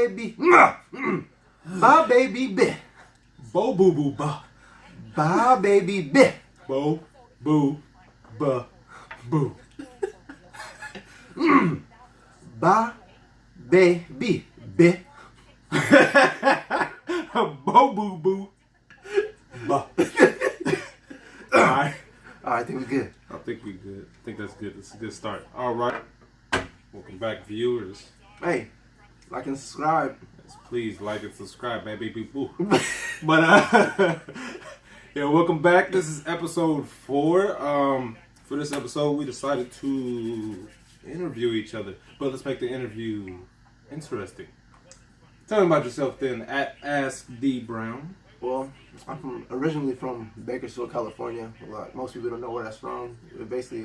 baby. Ba baby bi. Bo boo boo ba. Ba baby bi. Bo boo ba boo. Ba baby bi. Bo boo boo ba. Alright. Alright, I think we're good. I think we good. I think that's good. That's a good start. Alright. Welcome back, viewers. Hey, like and subscribe. Yes, please like and subscribe, baby people. But yeah, welcome back. This is episode 4. For this episode, we decided to interview each other, but let's make the interview interesting. Tell me about yourself, then. At Ask D Brown. Well, I'm originally from Bakersfield, California. Most people don't know where that's from. Basically,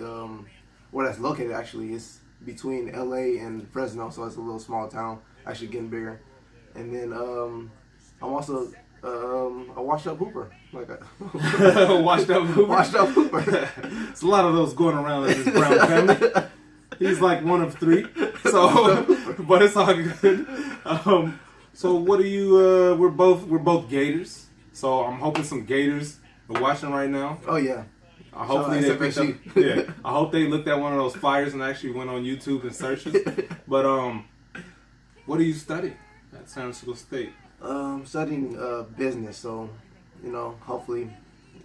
where that's located actually is between LA and Fresno, so it's a little small town. Actually, getting bigger. And then I'm also a washed-up hooper. Washed up Hooper. Washed up hooper. There's a lot of those going around in this Brown family. He's like one of 3, so but it's all good. So what are you? We're both Gators, so I'm hoping some Gators are watching right now. Oh yeah. Hopefully they picked up, yeah. I hope they looked at one of those flyers and actually went on YouTube and searched it. But what do you study at San Francisco State? Studying business, so hopefully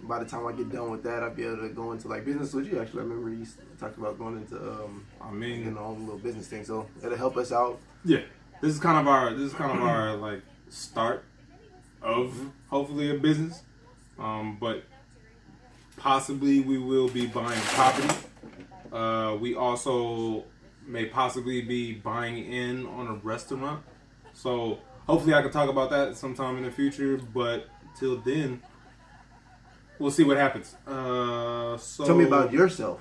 by the time I get done with that, I'll be able to go into like business with you. Actually, I remember you talked about going into all the little business things, so it'll help us out. Yeah, this is kind of our like start of hopefully a business, but possibly we will be buying property. We also may possibly be buying in on a restaurant, so hopefully I can talk about that sometime in the future. But till then, we'll see what happens. So tell me about yourself.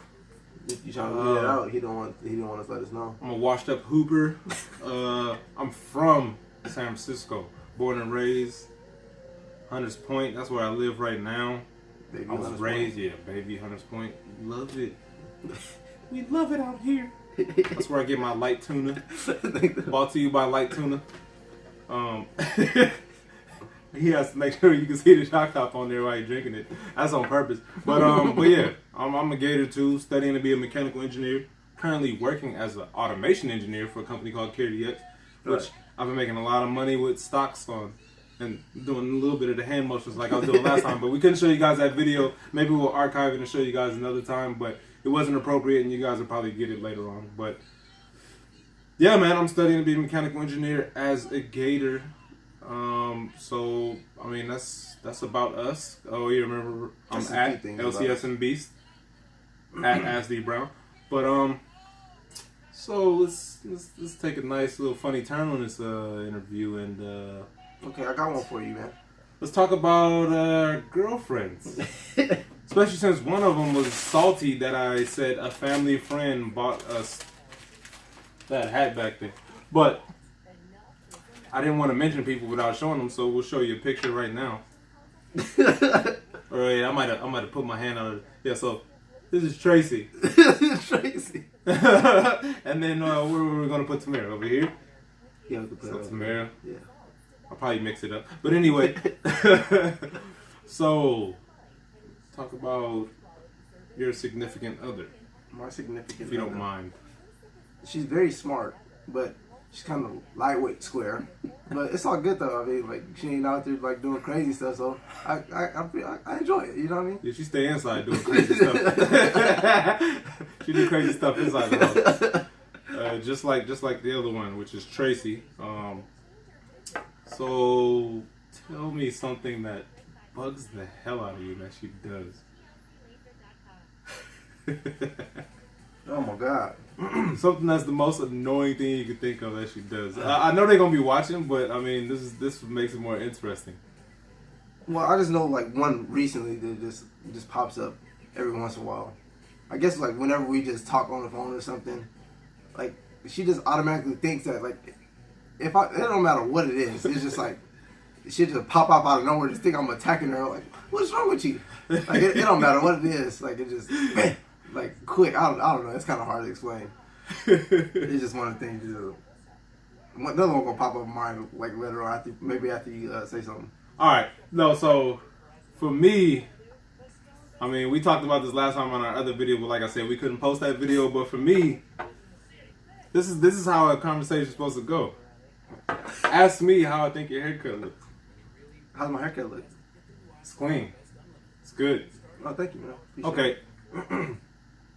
If you trying to leave that out, he don't want us to let us know. I'm a washed up hooper. I'm from San Francisco, born and raised. Hunters Point, that's where I live right now. Baby I was Hunters raised, Point. yeah, baby Hunters Point. Love it. We love it out here. That's where I get my light tuna. Brought to you by Light Tuna. He has to make sure you can see the shock top on there while you're drinking it. That's on purpose. But yeah, I'm a Gator too, studying to be a mechanical engineer. Currently working as an automation engineer for a company called CareDX, which I've been making a lot of money with stocks on and doing a little bit of the hand motions like I was doing last time. But we couldn't show you guys that video. Maybe we'll archive it and show you guys another time. But it wasn't appropriate, and you guys will probably get it later on. But yeah, man, I'm studying to be a mechanical engineer as a Gator. So I mean that's about us. Oh, you remember I'm at LCS and Beast at Ashley Brown. But so let's take a nice little funny turn on this interview and okay, I got one for you, man. let's talk about girlfriends. Especially since one of them was salty that I said a family friend bought us that hat back there, but I didn't want to mention people without showing them, so we'll show you a picture right now. Or yeah, I might have put my hand on it. Yeah, so this is Tracy. Tracy. And then where were we gonna put Tamara? Over here? Yeah, we could put So Tamara. Yeah. I'll probably mix it up. But anyway. So talk about your significant other. My significant If you don't other. mind. She's very smart, but she's kind of lightweight square. But it's all good though. I mean, like she ain't out there like doing crazy stuff, so I enjoy it. You know what I mean? Yeah, she stay inside doing crazy stuff. She do crazy stuff inside the house. Just like the other one, which is Tracy. So tell me something that bugs the hell out of you that she does. Oh my God. Something that's the most annoying thing you could think of that she does. I know they're gonna be watching, but I mean, this makes it more interesting. Well, I just know like one recently that just pops up every once in a while. I guess like whenever we just talk on the phone or something, like she just automatically thinks that like it don't matter what it is, it's just like she just pop up out of nowhere, just think I'm attacking her. Like, what's wrong with you? Like it don't matter what it is, like it just bam, like quick. I don't know. It's kind of hard to explain. It's just one of the things you do. another one gonna pop up in mind like later on. After you say something. All right. No, so for me, I mean, we talked about this last time on our other video, but like I said, we couldn't post that video. But for me, this is how a conversation is supposed to go. Ask me how I think your haircut looks. How's my haircut look? It's clean. It's good. Oh, thank you, man. Okay.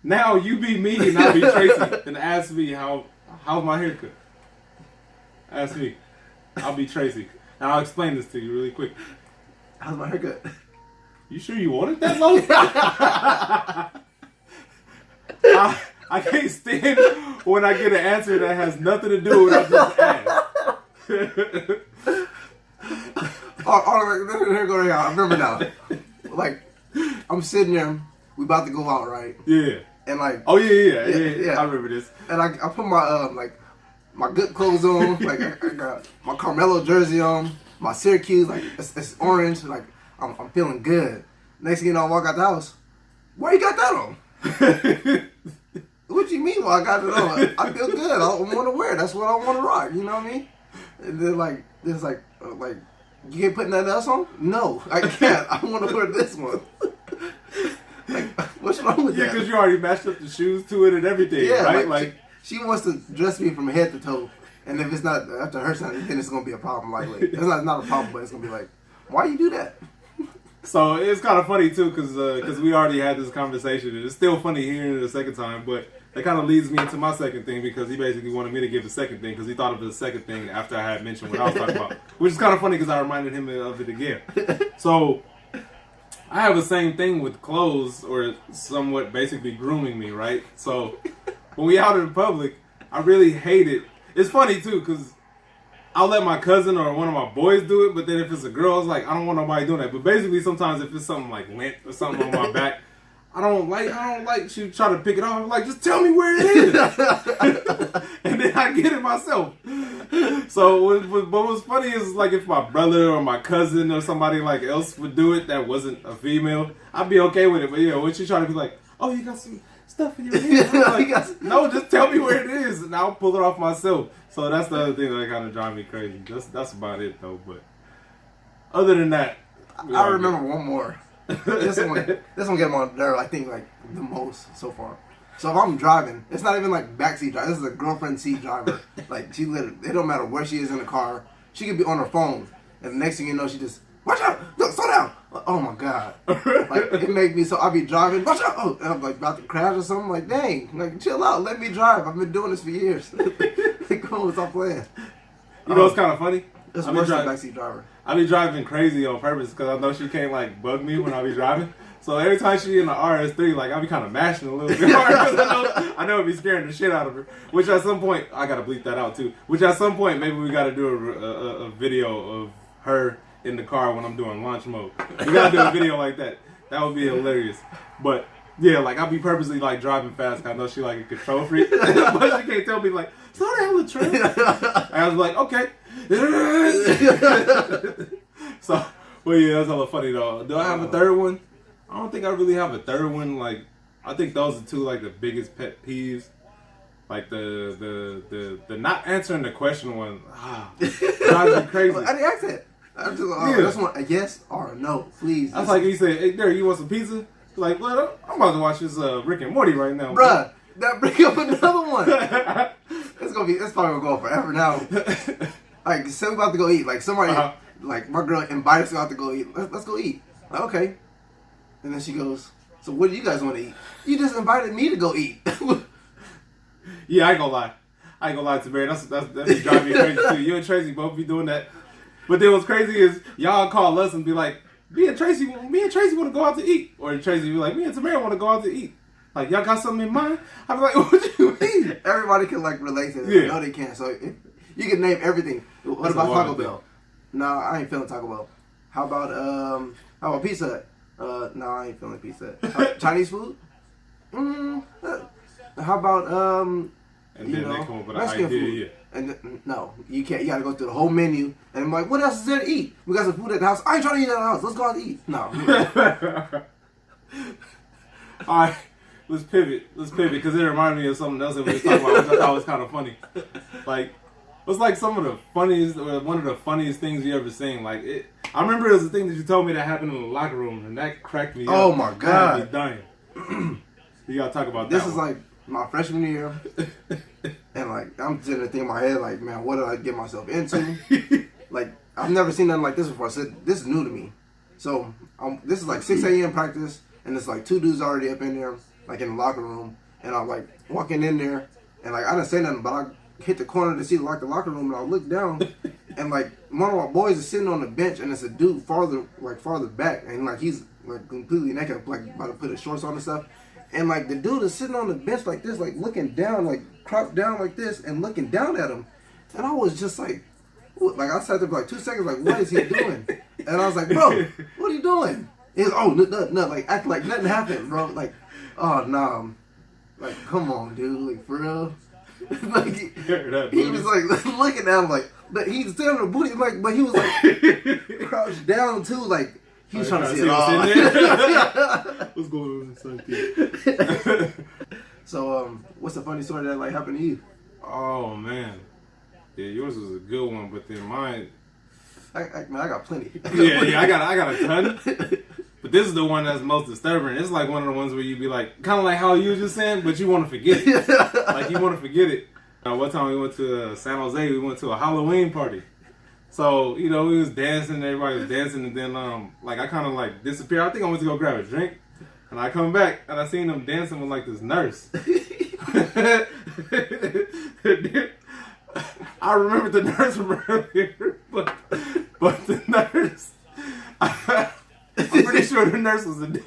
Now you be me and I'll be Tracy, and ask me how's my haircut. Ask me. I'll be Tracy. And I'll explain this to you really quick. How's my haircut? You sure you want it that low? I can't stand when I get an answer that has nothing to do with what I just asked. Here go right. I remember now. Like, I'm sitting there. We about to go out, right? Yeah. And like, oh yeah. I remember this. And I put my my good clothes on. Like I got my Carmelo jersey on. My Syracuse, like it's orange. Like I'm feeling good. Next thing you know, I walk out the house. Why you got that on? What you mean? Well, I got it on. I feel good. I want to wear it. That's what I want to rock. You know what I mean? And then like there's like you can't put nothing else on? No, I can't. I want to wear this one. Like, what's wrong with that? Yeah, because you already matched up the shoes to it and everything, yeah, right? Like she wants to dress me from head to toe, and if it's not after her son, then it's gonna be a problem. Like it's not a problem, but it's gonna be like, why you do that? So it's kind of funny too, because we already had this conversation, and it's still funny hearing it a second time. But that kind of leads me into my second thing, because he basically wanted me to give the second thing because he thought of the second thing after I had mentioned what I was talking about, which is kind of funny because I reminded him of it again. So I have the same thing with clothes, or somewhat basically grooming me, right? So when we out in public, I really hate it. It's funny too, because I'll let my cousin or one of my boys do it, but then if it's a girl, it's like I don't want nobody doing that. But basically, sometimes if it's something like lint or something on my back, I don't like she try to pick it off. I'm like, just tell me where it is, and then I get it myself. So, but what's funny is like if my brother or my cousin or somebody like else would do it that wasn't a female, I'd be okay with it. But yeah, when she try to be like, oh, you got some stuff in your hair, I'm like, no, just tell me where it is, and I'll pull it off myself. So that's the other thing that kind of drives me crazy. That's about it though. But other than that, I remember one more. This one get on there. I think like the most so far. So if I'm driving, it's not even like backseat driver. This is a girlfriend seat driver. Like she literally, it don't matter where she is in the car. She could be on her phone, and the next thing you know, she just watch out, look, slow down. Oh my god, like it make me so. I be driving, watch out. Oh, and I'm like about to crash or something. Like dang, like chill out, let me drive. I've been doing this for years. Like come on, stop playing. You know what's kind of funny? It's worse than backseat driver. I be driving crazy on purpose because I know she can't like bug me when I be driving. So every time she in the RS3, like I be kind of mashing a little bit hard because I know it be scaring the shit out of her. Which at some point, I gotta bleep that out too. Which at some point, maybe we gotta do a video of her in the car when I'm doing launch mode. We gotta do a video like that. That would be hilarious. But yeah, like I be purposely like driving fast. 'Cause I know she like a control freak, but she can't tell me like slow down, Latrell. I was like, okay. So, well, yeah, that's hella funny though. Do I have a third one? I don't think I really have a third one. Like, I think those are two like the biggest pet peeves. Like the not answering the question one. Drives me crazy. I didn't ask that. I just want a yes or a no, please. That's like he said, hey, Derek, you want some pizza? Like, well, I'm about to watch this Rick and Morty right now. Bruh, that bring up another one. It's probably gonna go on forever now. Like, say we about to go eat. Like somebody, like my girl invited us out to go eat. Let's go eat. Like, okay. And then she goes, so what do you guys want to eat? You just invited me to go eat. Yeah, I ain't gonna lie to Mary. That's be driving me crazy too. You and Tracy both be doing that. But then what's crazy is y'all call us and be like, me and Tracy want to go out to eat. Or Tracy be like, me and Tamara want to go out to eat. Like, y'all got something in mind? I be like, what you mean? Everybody can like relate to it. Yeah. No, they can't. So you can name everything. What That's about Taco Bell? No, I ain't feeling Taco Bell. How about Pizza Hut? No, I ain't feeling Pizza Hut. Chinese food? How about and then they come up with an Mexican idea. food? Yeah. And no, you can't. You gotta go through the whole menu. And I'm like, what else is there to eat? We got some food at the house. I ain't trying to eat at the house. Let's go out to eat. No. All right, let's pivot because it reminded me of something else that we were talking about, which I thought was kind of funny. Like, was like some of the funniest, or one of the funniest things you ever seen. Like I remember it was the thing that you told me that happened in the locker room, and that cracked me up. Oh my God. I had me dying. You gotta talk about This that. is like my freshman year, and like I'm sitting there thinking in my head, like, man, what did I get myself into? Like, I've never seen nothing like this before. So this is new to me. So this is like 6 a.m. practice, and it's like 2 dudes already up in there, like in the locker room, and I'm like walking in there, and like I didn't say nothing, but I hit the corner to see like the locker room, and I look down, and like one of my boys is sitting on the bench, and it's a dude farther back, and like he's like completely naked, like about to put his shorts on and stuff. And like the dude is sitting on the bench like this, like looking down, like cropped down like this, and looking down at him. And I was just like, what? Like I sat there for like 2 seconds, like, what is he doing? And I was like, bro, what are you doing? He's no, like act like nothing happened, bro. Like, oh no, like come on, dude, like for real. Like he was like looking at him, like, but he's standing on the booty, like, but he was like crouched down too, like. He's trying to see it all. What's going on inside here? So, what's a funny story that like happened to you? Oh man, yeah, yours was a good one, but then mine. I got plenty. I got a ton. But this is the one that's most disturbing. It's like one of the ones where you be like, kind of like how you were just saying, but you want to forget it. Like you want to forget it. One time we went to San Jose. We went to a Halloween party. So, you know, we was dancing, everybody was dancing, and then, like, I kind of, like, disappeared. I think I went to go grab a drink, and I come back, and I seen them dancing with, like, this nurse. I remember the nurse from earlier, but the nurse, I'm pretty sure the nurse was a dude.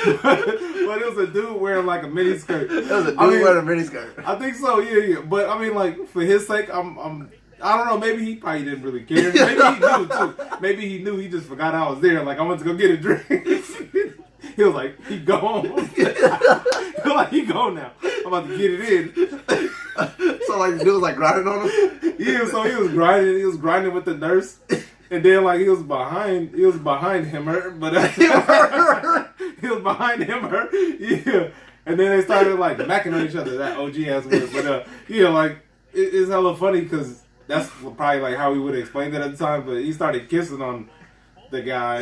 But it was a dude wearing like a mini skirt. It was a dude wearing a mini skirt. I think so, yeah. But I mean, like for his sake, I don't know. Maybe he probably didn't really care. Maybe he knew too. Maybe he knew. He just forgot I was there. Like I went to go get a drink. He was like, he gone. He was like, he gone now. I'm about to get it in. So like the dude was like grinding on him. Yeah, so he was grinding. He was grinding with the nurse. And then, like, he was behind him, but he was behind him, yeah. And then they started, like, macking on each other, that OG ass word. But, yeah, like, it's hella funny because that's probably, like, how we would have explained it at the time. But he started kissing on the guy.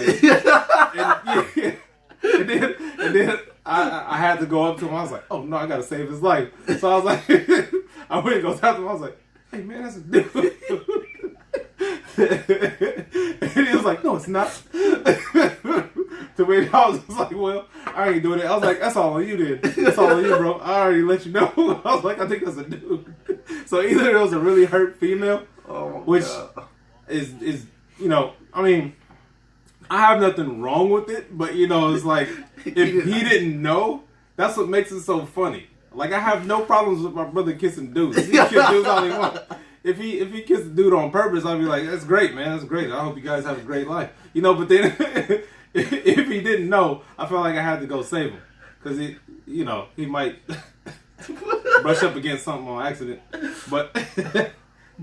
And then I had to go up to him. I was like, oh, no, I got to save his life. So I was like, I went and go talk to him. I was like, hey, man, that's a dude. And he was like, no, it's not. To me, I was just like, well, I ain't doing it. I was like, that's all on you then. That's all on you, bro. I already let you know. I was like, I think that's a dude. So either it was a really hurt female, which is, you know, I mean, I have nothing wrong with it, but, you know, it's like, if he didn't know, that's what makes it so funny. Like, I have no problems with my brother kissing dudes. He can kiss dudes all he wants. If he kissed a dude on purpose, I'd be like, that's great, man. That's great. I hope you guys have a great life. You know, but then if he didn't know, I felt like I had to go save him. Because, you know, he might brush up against something on accident. But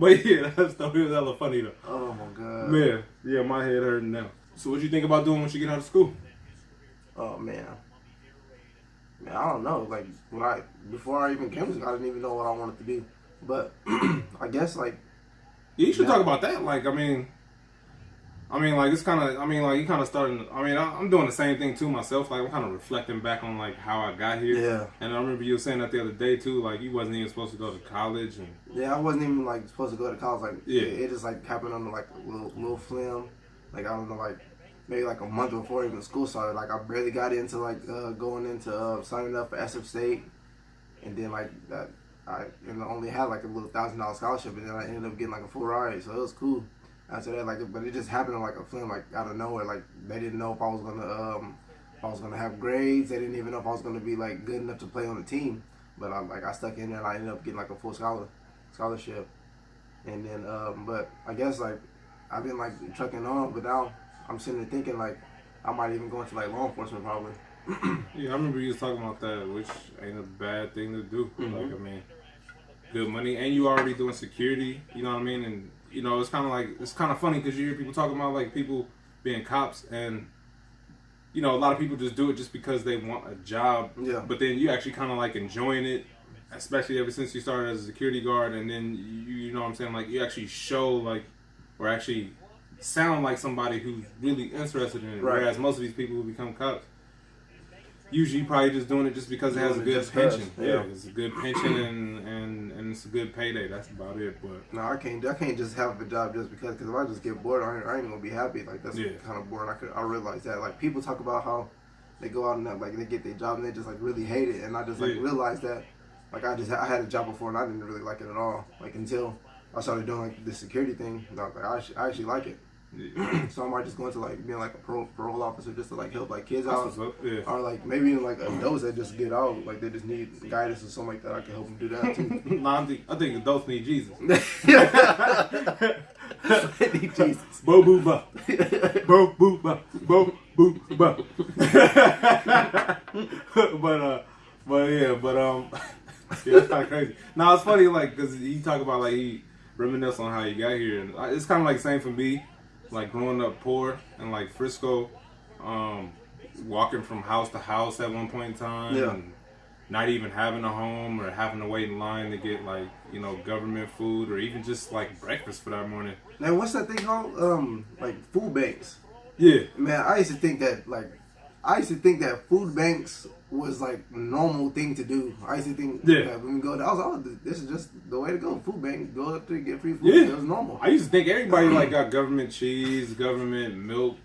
yeah, that story was hella funny, though. Oh, my God. Man, yeah, my head hurting now. So what you think about doing once you get out of school? Oh, man. Man, I don't know. Like, before I even came to school, I didn't even know what I wanted to do. But I guess like yeah, you should talk about that. Like, I mean, like it's kind of. I mean, like you kind of starting. I mean, I'm doing the same thing too myself. Like, I'm kind of reflecting back on like how I got here. Yeah. And I remember you were saying that the other day too. Like, you wasn't even supposed to go to college. And yeah, I wasn't even like supposed to go to college. Like, yeah, it just like happened on like a little film. Like I don't know, like maybe like a month before even school started. Like I barely got into like going into signing up for SF State, and then like that. I only had like a little $1,000 scholarship, and then I ended up getting like a full ride, so it was cool. After that, like, but it just happened on like a film, like out of nowhere. Like they didn't know if I was gonna have grades. They didn't even know if I was gonna be like good enough to play on the team. But I stuck in there, and I ended up getting like a full scholarship. And then, but I guess like I've been like trucking on, but now I'm sitting there thinking like I might even go into like law enforcement probably. Yeah, I remember you was talking about that, which ain't a bad thing to do. Mm-hmm. Like, I mean, good money, and you already doing security. You know what I mean? And you know, it's kind of funny because you hear people talking about like people being cops, and you know, a lot of people just do it just because they want a job. Yeah. But then you actually kind of like enjoying it especially ever since you started as a security guard, and then you know what I'm saying, like you actually show like, or actually sound like somebody who's really interested in it. Right. Whereas most of these people who become cops, usually probably just doing it just because it has a good pension. Yeah, it's a good pension and it's a good payday. That's about it. But no, I can't just have a job just because if I just get bored, I ain't gonna be happy. Like that's kind of boring. I realize that. Like people talk about how they go out and like they get their job and they just like really hate it, and I just like realized that. Like I had a job before and I didn't really like it at all. Like until I started doing like the security thing, like I actually like it. Yeah. So I might just go into like being like a parole officer just to like help like kids out, or like maybe even like adults that just get out, like they just need guidance or something like that. I can help them do that too. No, I think adults need Jesus. They need Jesus. Bo boo ba, bo boo ba, bo boo ba. Yeah, that's kind of crazy. No, it's funny like because you talk about like he reminisce on how you got here, and it's kind of like same for me. Like growing up poor in like Frisco, walking from house to house at one point in time, and not even having a home or having to wait in line to get like government food or even just like breakfast for that morning. Now what's that thing called? Like food banks. Yeah. Man, I used to think that food banks was like a normal thing to do. I used to think that when we go there, I was like, this is just the way to go. Food bank, go up there, get free food. Yeah. It was normal. I used to think everybody like got government cheese, government milk,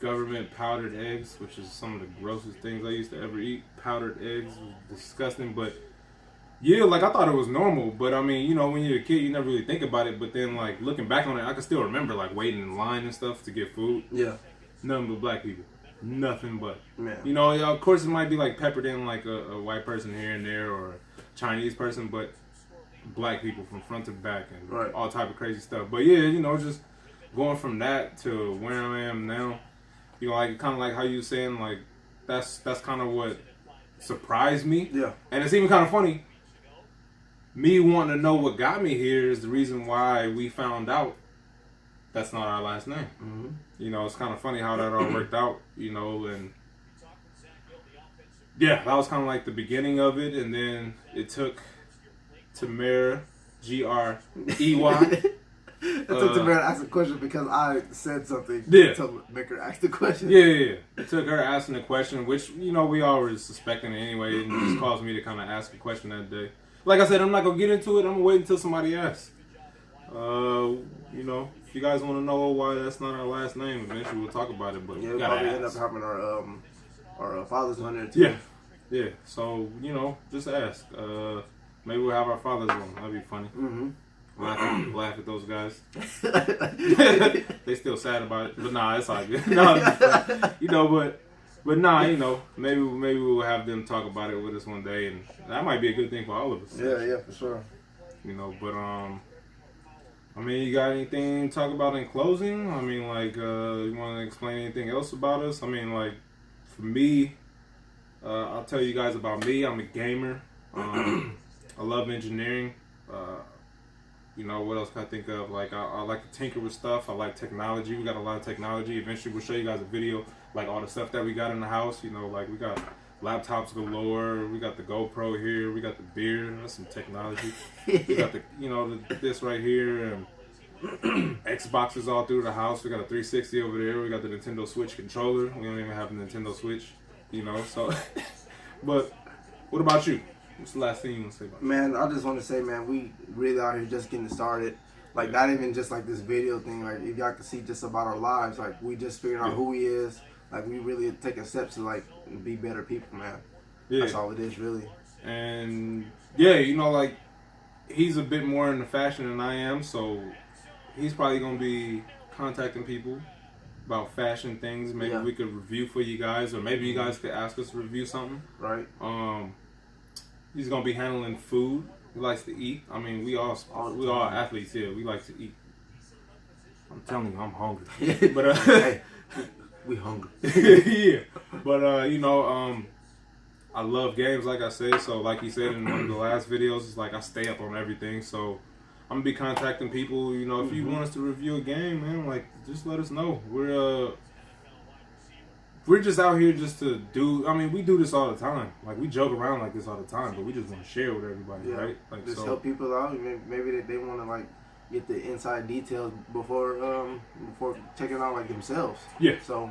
government powdered eggs, which is some of the grossest things I used to ever eat. Powdered eggs was disgusting, but yeah, like I thought it was normal. But I mean, when you're a kid, you never really think about it. But then like looking back on it, I can still remember like waiting in line and stuff to get food. Yeah. Nothing but black people. Nothing but. Man. Of course it might be like peppered in like a white person here and there or a Chinese person, but black people from front to back and all type of crazy stuff. But yeah, just going from that to where I am now, like kind of like how you were saying, like that's kind of what surprised me. Yeah. And it's even kind of funny. Me wanting to know what got me here is the reason why we found out that's not our last name. Mm-hmm. It's kind of funny how that all worked out, and yeah, that was kind of like the beginning of it, and then it took Tamara, Grey. It took Tamara to ask a question because I said something to make her ask the question. Yeah. It took her asking the question, which, we all were suspecting it anyway, and it just caused me to kind of ask a question that day. Like I said, I'm not going to get into it. I'm going to wait until somebody asks. If you guys want to know why that's not our last name, eventually we'll talk about it. But yeah, we we'll gotta probably end up having our fathers on there too. Yeah. So just ask. Maybe we'll have our fathers on. That'd be funny. Mm-hmm. Laugh at those guys. They still sad about it, but nah, it's all good. But maybe we'll have them talk about it with us one day, and that might be a good thing for all of us. Yeah, for sure. I mean, you got anything to talk about in closing? I mean, like, you want to explain anything else about us? I mean, like, for me, I'll tell you guys about me. I'm a gamer. I love engineering. What else can I think of? Like, I like to tinker with stuff. I like technology. We got a lot of technology. Eventually, we'll show you guys a video, like, all the stuff that we got in the house. Like, we got laptops galore. We got the GoPro here. We got the beer. That's some technology. We got the, this right here. And Xboxes all through the house. We got a 360 over there. We got the Nintendo Switch controller. We don't even have a Nintendo Switch, so. But what about you? What's the last thing you want to say about it? Man, I just want to say, man, we really out here just getting started. Like, not even just like this video thing. Like, if y'all can see just about our lives, like, we just figuring out who he is. Like, we really taking steps to, like, be better people, man. Yeah. That's all it is, really. And, yeah, like, he's a bit more into fashion than I am, so he's probably going to be contacting people about fashion things. Maybe we could review for you guys, or maybe you guys could ask us to review something. Right. He's going to be handling food. He likes to eat. I mean, we all athletes here. We like to eat. I'm telling you, I'm hungry. But hey, we hungry. Yeah. But I love games, like I said. So, like you said in one of the last videos, it's like I stay up on everything. So, I'm gonna be contacting people. If you want us to review a game, man, like just let us know. We're we're just out here just to do. I mean, we do this all the time. Like we joke around like this all the time, but we just want to share with everybody, right? Like just so. help people out. Maybe they want to like get the inside details before checking out like themselves. Yeah. So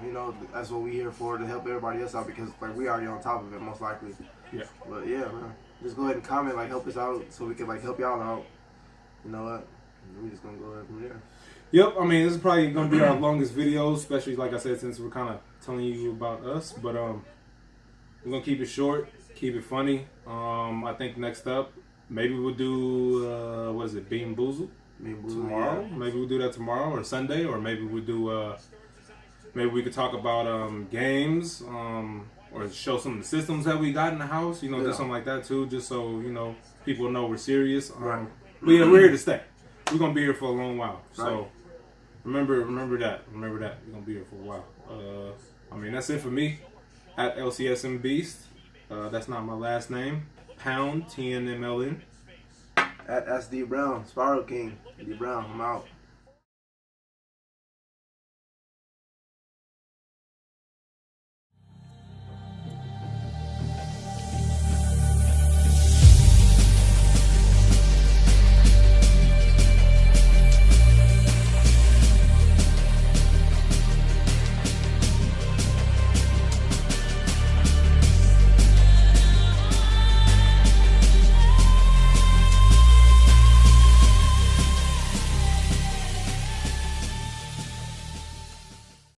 that's what we here for, to help everybody else out, because like we already on top of it most likely. Yeah. But yeah, man, just go ahead and comment, like help us out so we can like help y'all out. You know what? We're just gonna go ahead from there. Yep, I mean, this is probably going to be our longest video, especially, like I said, since we're kind of telling you about us. But we're going to keep it short, keep it funny. I think next up, maybe we'll do, what is it, Bean Boozled? Tomorrow? Yeah. Maybe we'll do that tomorrow or Sunday, or maybe we'll do, maybe we could talk about games, or show some of the systems that we got in the house, do something like that too, just so, people know we're serious. Right. But yeah, we're here to stay. We're going to be here for a long while, so... Right. Remember that. We're gonna be here for a while. I mean, that's it for me. At LCSM Beast. That's not my last name. Pound TNMLN. At SD Brown, Spiral King. D Brown. I'm out.